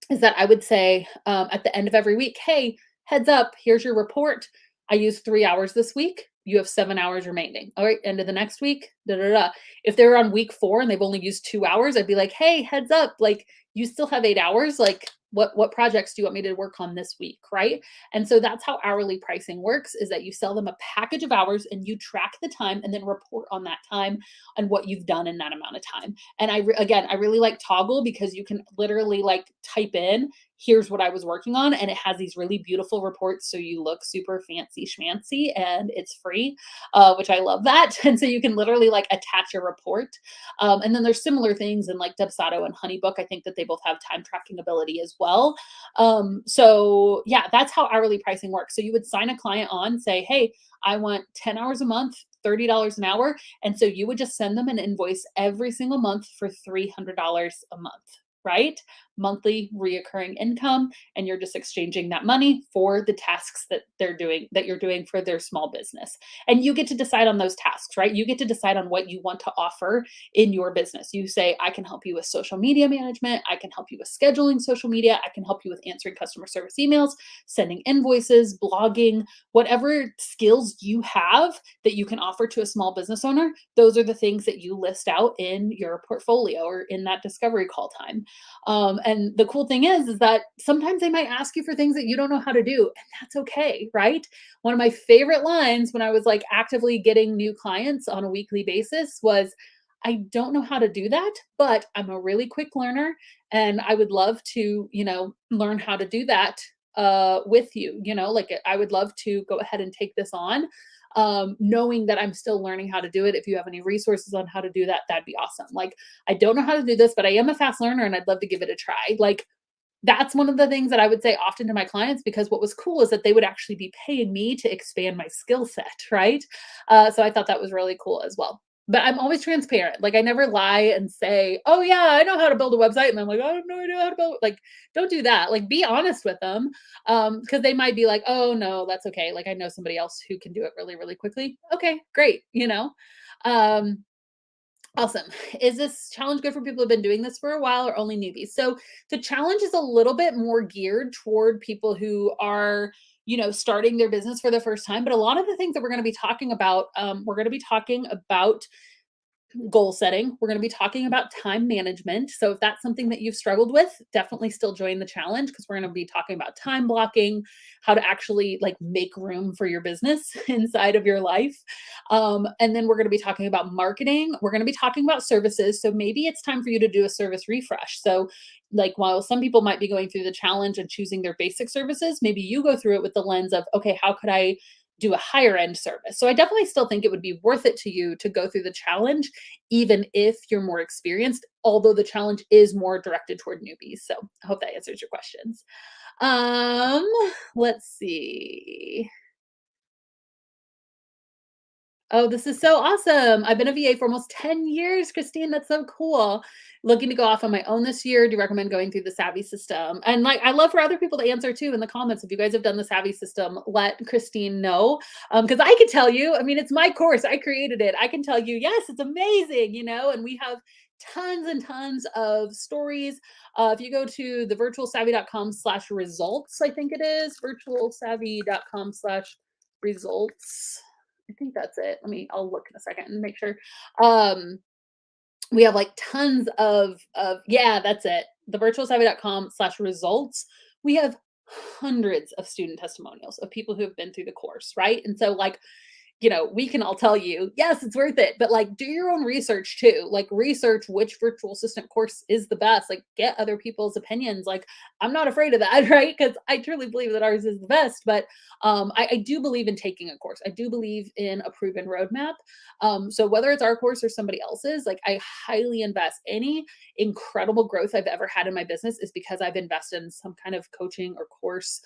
A: is that I would say at the end of every week, hey, heads up, here's your report. I used 3 hours this week. You have 7 hours remaining. All right, end of the next week. Da, da, da. If they're on week 4 and they've only used 2 hours, I'd be like, hey, heads up, like you still have 8 hours. Like what projects do you want me to work on this week, right? And so that's how hourly pricing works, is that you sell them a package of hours and you track the time and then report on that time and what you've done in that amount of time. And again, I really like Toggl because you can literally like type in, here's what I was working on, and it has these really beautiful reports, so you look super fancy schmancy, and it's free, which I love that. And so you can literally like attach a report. And then there's similar things in like Dubsado and Honeybook. I think that they both have time tracking ability as well. So yeah, that's how hourly pricing works. So you would sign a client on, say, hey, I want 10 hours a month, $30 an hour. And so you would just send them an invoice every single month for $300 a month, right? Monthly reoccurring income, and you're just exchanging that money for the tasks that you're doing for their small business. And you get to decide on those tasks, right? You get to decide on what you want to offer in your business. You say, I can help you with social media management, I can help you with scheduling social media, I can help you with answering customer service emails, sending invoices, blogging, whatever skills you have that you can offer to a small business owner. Those are the things that you list out in your portfolio or in that discovery call time. And the cool thing is that sometimes they might ask you for things that you don't know how to do, and that's okay, right? One of my favorite lines when I was like actively getting new clients on a weekly basis was, I don't know how to do that, but I'm a really quick learner and I would love to, learn how to do that with you. Like I would love to go ahead and take this on, knowing that I'm still learning how to do it. If you have any resources on how to do that, that'd be awesome. Like, I don't know how to do this, but I am a fast learner and I'd love to give it a try. Like, that's one of the things that I would say often to my clients, because what was cool is that they would actually be paying me to expand my skill set, right? So I thought that was really cool as well. But I'm always transparent. Like I never lie and say, "Oh yeah, I know how to build a website," and I'm like, "I have no idea how to build." Like, don't do that. Like, be honest with them, because they might be like, "Oh no, that's okay. Like I know somebody else who can do it really, really quickly." Okay, great. Um, Awesome. Is this challenge good for people who've been doing this for a while or only newbies? So the challenge is a little bit more geared toward people who are, starting their business for the first time. But a lot of the things that we're going to be talking about, we're going to be talking about goal setting. We're going to be talking about time management. So if that's something that you've struggled with, definitely still join the challenge because we're going to be talking about time blocking, how to actually like make room for your business inside of your life. And then we're going to be talking about marketing. We're going to be talking about services. So maybe it's time for you to do a service refresh. So like while some people might be going through the challenge and choosing their basic services, maybe you go through it with the lens of, okay, how could I do a higher end service? So I definitely still think it would be worth it to you to go through the challenge even if you're more experienced, although the challenge is more directed toward newbies. So I hope that answers your questions. Um, let's see. Oh, this is so awesome. I've been a VA for almost 10 years, Christine. That's so cool. Looking to go off on my own this year. Do you recommend going through the Savvy system? And like, I love for other people to answer too in the comments. If you guys have done the Savvy system, let Christine know. Because I can tell you, I mean, it's my course. I created it. I can tell you, yes, it's amazing, and we have tons and tons of stories. If you go to the virtualsavvy.com/results, I think it is virtualsavvy.com/results. I think that's it. I'll look in a second and make sure. Um, we have like tons yeah, that's it. The virtualsavvy.com/results. We have hundreds of student testimonials of people who have been through the course, right? And so like we can all tell you, yes, it's worth it, but like do your own research too. Like research which virtual assistant course is the best. Like get other people's opinions. Like I'm not afraid of that, right? Because I truly believe that ours is the best. But I do believe in taking a course. I do believe in a proven roadmap. So whether it's our course or somebody else's, like I highly invest. Any incredible growth I've ever had in my business is because I've invested in some kind of coaching or course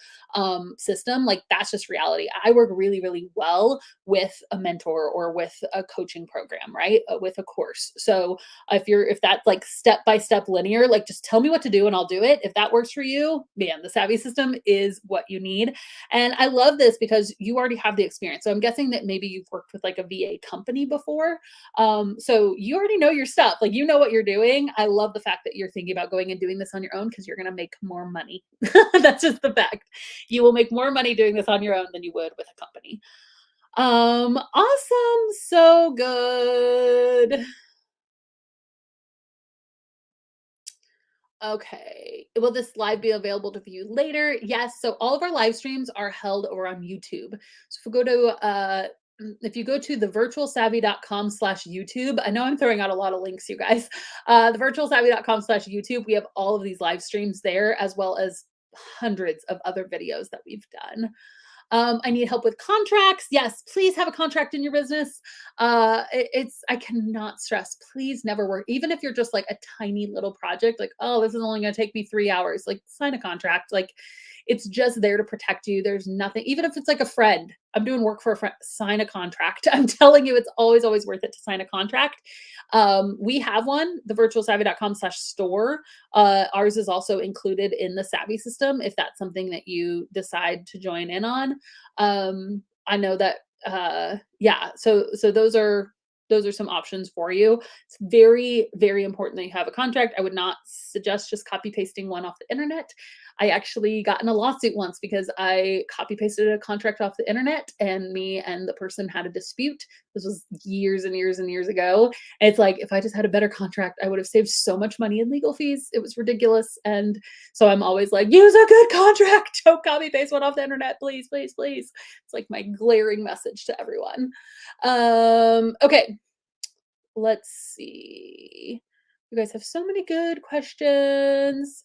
A: system. Like that's just reality. I work really, really well with a mentor or with a coaching program, right? With a course. So if that's like step by step linear, like just tell me what to do and I'll do it. If that works for you, man, the Savvy system is what you need. And I love this because you already have the experience. So I'm guessing that maybe you've worked with like a VA company before. So you already know your stuff. Like you know what you're doing. I love the fact that you're thinking about going and doing this on your own because you're going to make more money. That's just the fact. You will make more money doing this on your own than you would with a company. Awesome. So good. Okay. Will this live be available to view later? Yes. So all of our live streams are held over on YouTube. So if you go to the virtualsavvy.com/YouTube, I know I'm throwing out a lot of links, you guys. The virtualsavvy.com/YouTube, we have all of these live streams there, as well as hundreds of other videos that we've done. I need help with contracts. Yes, please have a contract in your business. I cannot stress, please never work, even if you're just like a tiny little project, like, oh, this is only going to take me 3 hours, like sign a contract. Like it's just there to protect you. There's nothing, even if it's like a friend, I'm doing work for a friend, sign a contract. I'm telling you, it's always, always worth it to sign a contract. We have one, the virtualsavvy.com/store. Ours is also included in the Savvy system if that's something that you decide to join in on. I know that yeah, so those are some options for you. It's very, very important that you have a contract. I would not suggest just copy pasting one off the internet. I actually got in a lawsuit once because I copy pasted a contract off the internet and me and the person had a dispute. This was years and years and years ago. And it's like, if I just had a better contract, I would have saved so much money in legal fees. It was ridiculous. And so I'm always like, use a good contract. Don't copy paste one off the internet, please, please, please. It's like my glaring message to everyone. Okay, let's see. You guys have so many good questions.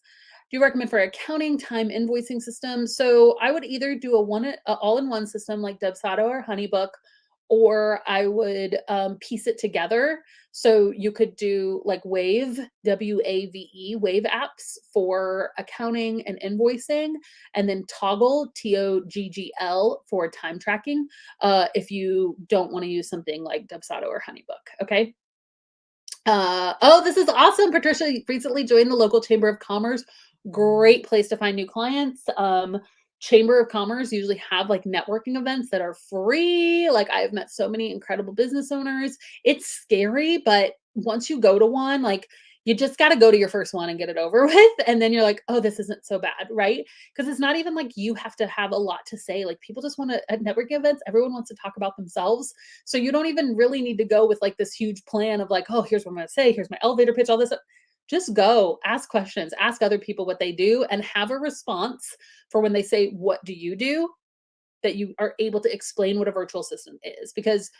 A: Do you recommend for accounting, time invoicing system? So I would either do a all-in-one system like Dubsado or HoneyBook, or I would piece it together. So you could do like Wave, WAVE, Wave apps for accounting and invoicing, and then Toggle, TOGGL, for time tracking. If you don't want to use something like Dubsado or HoneyBook. Okay. Oh, this is awesome. Patricia recently joined the local Chamber of Commerce. Great place to find new clients. Chamber of Commerce usually have like networking events that are free. Like I've met so many incredible business owners. It's scary, but once you go to one, like you just got to go to your first one and get it over with. And then you're like, oh, this isn't so bad, right? Because it's not even like you have to have a lot to say. Like people just want to, at networking events, everyone wants to talk about themselves. So you don't even really need to go with like this huge plan of like, oh, here's what I'm going to say. Here's my elevator pitch, all this stuff. Just go ask questions, ask other people what they do, and have a response for when they say, what do you do? That you are able to explain what a virtual assistant is. Because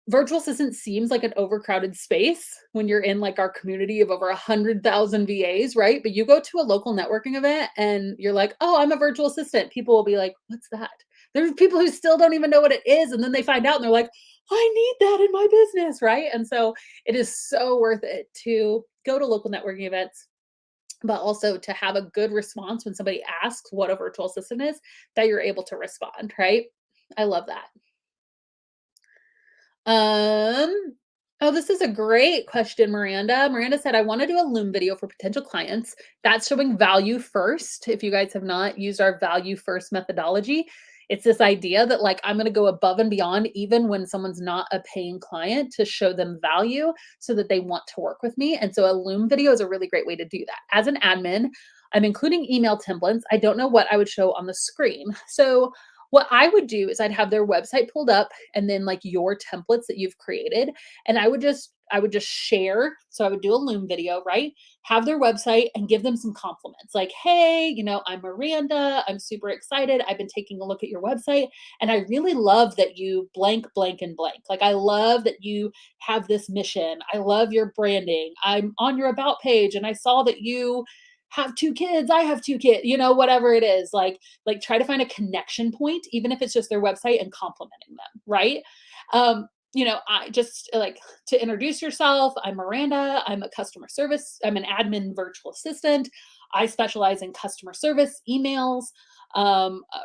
A: virtual assistant seems like an overcrowded space when you're in like our community of over 100,000 VAs, right? But you go to a local networking event and you're like, oh, I'm a virtual assistant. People will be like, what's that? There's people who still don't even know what it is. And then they find out and they're like, I need that in my business, right? And so it is so worth it to go to local networking events, but also to have a good response when somebody asks what a virtual assistant is, that you're able to respond, right? I love that. Um, oh, this is a great question, Miranda. Miranda said, I want to do a Loom video for potential clients. That's showing value first. If you guys have not used our value first methodology, it's this idea that like I'm going to go above and beyond even when someone's not a paying client to show them value so that they want to work with me. And so a Loom video is a really great way to do that. As an admin, I'm including email templates. I don't know what I would show on the screen. So what I would do is I'd have their website pulled up and then like your templates that you've created. And I would just share. So I would do a Loom video, right? Have their website and give them some compliments like, hey, I'm Miranda. I'm super excited. I've been taking a look at your website and I really love that you blank, blank, and blank. Like, I love that you have this mission. I love your branding. I'm on your about page and I saw that you have two kids. I have two kids, whatever it is. Like try to find a connection point, even if it's just their website, and complimenting them, right? I just like to introduce yourself. I'm Miranda. I'm a customer service. I'm an admin virtual assistant. I specialize in customer service, emails,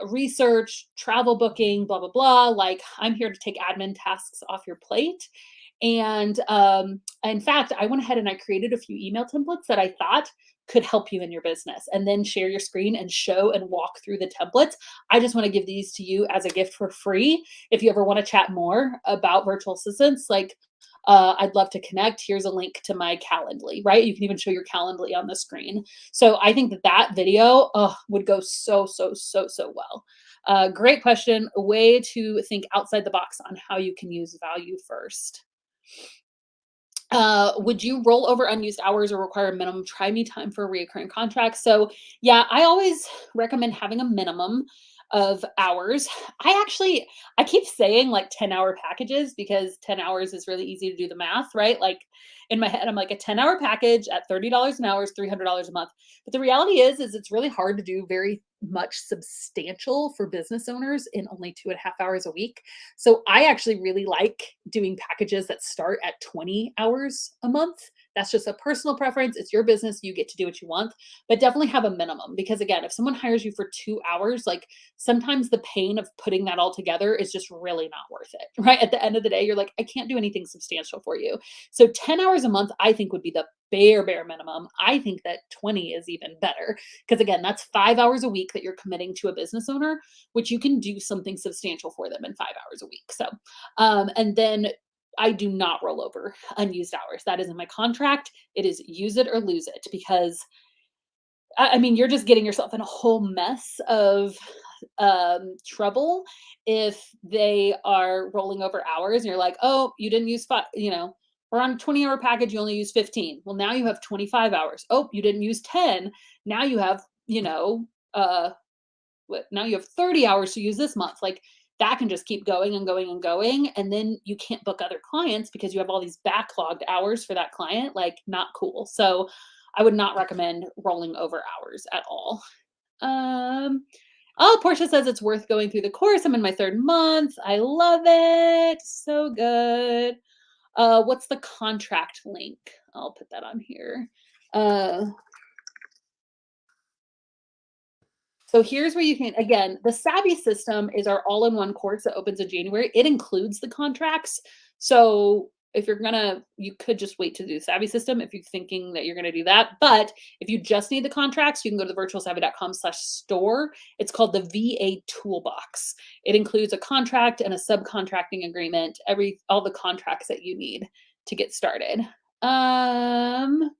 A: research, travel booking, blah, blah, blah. Like I'm here to take admin tasks off your plate. And in fact, I went ahead and I created a few email templates that I thought could help you in your business, and then share your screen and show and walk through the templates. I just want to give these to you as a gift for free. If you ever want to chat more about virtual assistants, like I'd love to connect. Here's a link to my Calendly, right? You can even show your Calendly on the screen. So I think that video would go so, so, so, so well. Great question. A way to think outside the box on how you can use value first. Would you roll over unused hours or require a minimum try me time for a reoccurring contract? So yeah, I always recommend having a minimum of hours. I keep saying like 10-hour packages because 10 hours is really easy to do the math, right? Like in my head, I'm like, a 10-hour package at $30 an hour is $300 a month. But the reality is it's really hard to do very much substantial for business owners in only 2.5 hours a week. So I actually really like doing packages that start at 20 hours a month. That's just a personal preference. It's your business. You get to do what you want, but definitely have a minimum, because again, if someone hires you for 2 hours, like sometimes the pain of putting that all together is just really not worth it, right? At the end of the day, you're like, I can't do anything substantial for you. So 10 hours a month, I think would be the bare minimum. I think that 20 is even better, because again, that's 5 hours a week that you're committing to a business owner, which you can do something substantial for them in 5 hours a week. So, and then I do not roll over unused hours. That is in my contract. It is use it or lose it, because I mean, you're just getting yourself in a whole mess of trouble if they are rolling over hours and you're like, oh, you didn't use five, we're on a 20-hour package, you only use 15. Well, now you have 25 hours. Oh, you didn't use 10. Now you have, now you have 30 hours to use this month. Like that can just keep going and going and going. And then you can't book other clients because you have all these backlogged hours for that client. Like, not cool. So I would not recommend rolling over hours at all. Um, Oh, Portia says it's worth going through the course. I'm in my 3rd month. I love it. So good. What's the contract link? I'll put that on here. Uh, So here's where you can, again, the Savvy system is our all-in-one course that opens in January. It includes the contracts. So if you're gonna, you could just wait to do the Savvy system if you're thinking that you're gonna do that. But if you just need the contracts, you can go to the virtualsavvy.com/store. It's called the VA Toolbox. It includes a contract and a subcontracting agreement, all the contracts that you need to get started. Um,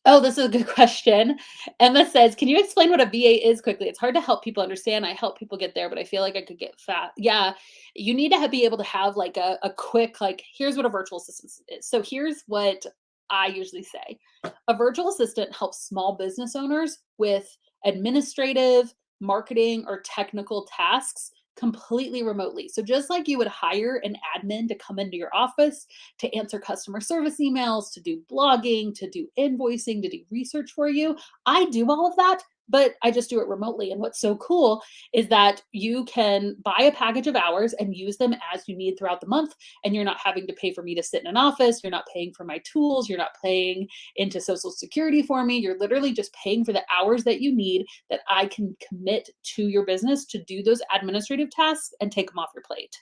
A: Oh, this is a good question. Emma says, "Can you explain what a VA is quickly? It's hard to help people understand. I help people get there, but I feel like I could get fat." Yeah, you need to be able to have like a quick, like, here's what a virtual assistant is. So here's what I usually say. A virtual assistant helps small business owners with administrative, marketing, or technical tasks completely remotely. So just like you would hire an admin to come into your office to answer customer service emails, to do blogging, to do invoicing, to do research for you. I do all of that, but I just do it remotely. And what's so cool is that you can buy a package of hours and use them as you need throughout the month. And you're not having to pay for me to sit in an office. You're not paying for my tools. You're not paying into Social Security for me. You're literally just paying for the hours that you need that I can commit to your business to do those administrative tasks and take them off your plate.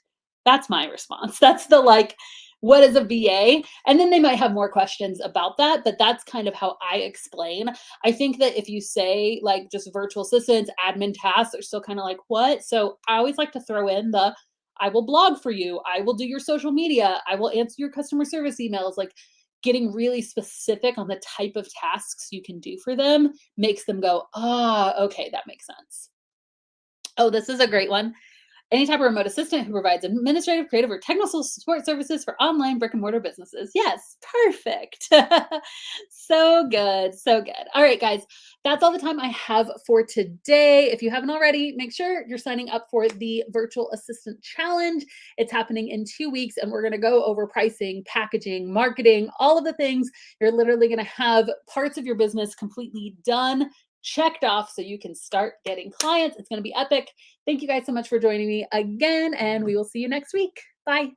A: That's my response. That's the like, what is a VA? And then they might have more questions about that, but that's kind of how I explain. I think that if you say like just virtual assistants, admin tasks, they're still kind of like, what? So I always like to throw in the I will blog for you, I will do your social media, I will answer your customer service emails. Like getting really specific on the type of tasks you can do for them makes them go, ah, okay, that makes sense. Oh, this is a great one. Any type of remote assistant who provides administrative, creative, or technical support services for online brick and mortar businesses. Yes, perfect. So good. So good. All right, guys, that's all the time I have for today. If you haven't already, make sure you're signing up for the Virtual Assistant Challenge. It's happening in 2 weeks, and we're going to go over pricing, packaging, marketing, all of the things. You're literally going to have parts of your business completely done, checked off, so you can start getting clients. It's going to be epic. Thank you guys so much for joining me again, and we will see you next week. Bye.